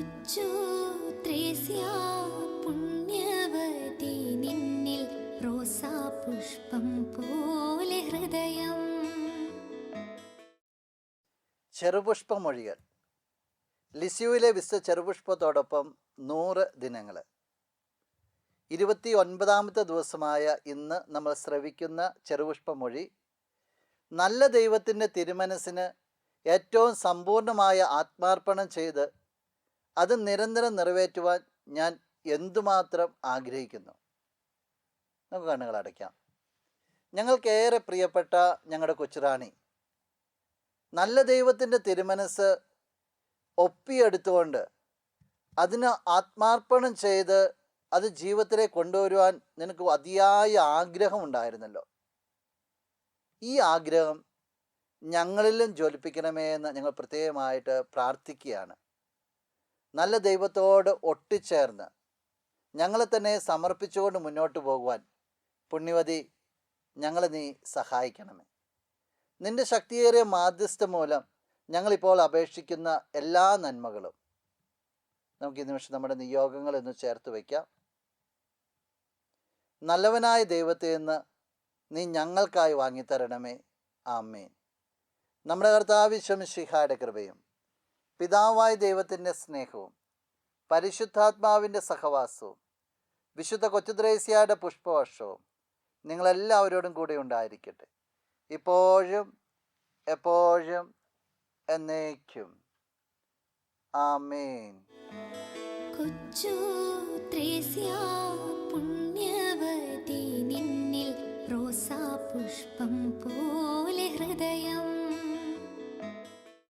കൊച്ചു ത്രേസ്യ പുണ്യവതി നിന്നിൽ റോസാപുഷ്പം പോലെ ഹൃദയം. ചെറുപുഷ്പമൊഴികൾ. ലിസ്യുവിലെ വിശുദ്ധ ചെറുപുഷ്പത്തോടൊപ്പം 100 ദിനങ്ങൾ. 29ാമത്തെ ദിവസമായ ഇന്ന് നമ്മൾ ശ്രവിക്കുന്ന ചെറുപുഷ്പമൊഴി, നല്ല ദൈവത്തിൻ്റെ തിരുമനസ്സിന് ഏറ്റവും സമ്പൂർണമായ ആത്മാർപ്പണം ചെയ്ത് അത് നിരന്തരം നിറവേറ്റുവാൻ ഞാൻ എന്തുമാത്രം ആഗ്രഹിക്കുന്നു. നമുക്ക് കണ്ണുകൾ അടയ്ക്കാം. ഞങ്ങൾക്കേറെ പ്രിയപ്പെട്ട ഞങ്ങളുടെ കൊച്ചുറാണി നല്ല ദൈവത്തിൻ്റെ തിരുമനസ് ഒപ്പിയെടുത്തുകൊണ്ട് അതിന് ആത്മാർപ്പണം ചെയ്ത് അത് ജീവിതത്തിലേക്ക് കൊണ്ടുവരുവാൻ നിനക്ക് അതിയായ ആഗ്രഹമുണ്ടായിരുന്നല്ലോ. ഈ ആഗ്രഹം ഞങ്ങളിലും ജ്വലിപ്പിക്കണമേ എന്ന് ഞങ്ങൾ പ്രത്യേകമായിട്ട് പ്രാർത്ഥിക്കുകയാണ്. നല്ല ദൈവത്തോട് ഒട്ടിച്ചേർന്ന് ഞങ്ങളെ തന്നെ സമർപ്പിച്ചുകൊണ്ട് മുന്നോട്ട് പോകുവാൻ പുണ്യവതി ഞങ്ങളെ നീ സഹായിക്കണമേ. നിൻ്റെ ശക്തിയേറിയ മാധ്യസ്ഥം മൂലം ഞങ്ങളിപ്പോൾ അപേക്ഷിക്കുന്ന എല്ലാ നന്മകളും നമുക്ക് ഈ നിമിഷം നമ്മുടെ നിയോഗങ്ങൾ എന്ന് ചേർത്ത് വയ്ക്കാം. നല്ലവനായ ദൈവത്തെ നിന്ന് നീ ഞങ്ങൾക്കായി വാങ്ങിത്തരണമേ. ആമേൻ. നമ്മുടെ കർത്താവ് ഈശോ മിശിഹായുടെ കൃപയും പിതാവായ ദൈവത്തിൻ്റെ സ്നേഹവും പരിശുദ്ധാത്മാവിൻ്റെ സഹവാസവും വിശുദ്ധ കൊച്ചുത്രേസ്യയുടെ പുഷ്പവർഷവും നിങ്ങളെല്ലാവരോടും കൂടി ഉണ്ടായിരിക്കട്ടെ, ഇപ്പോഴും എപ്പോഴും എന്നേക്കും. ആമേൻ. കൊച്ചു ത്രേസ്യ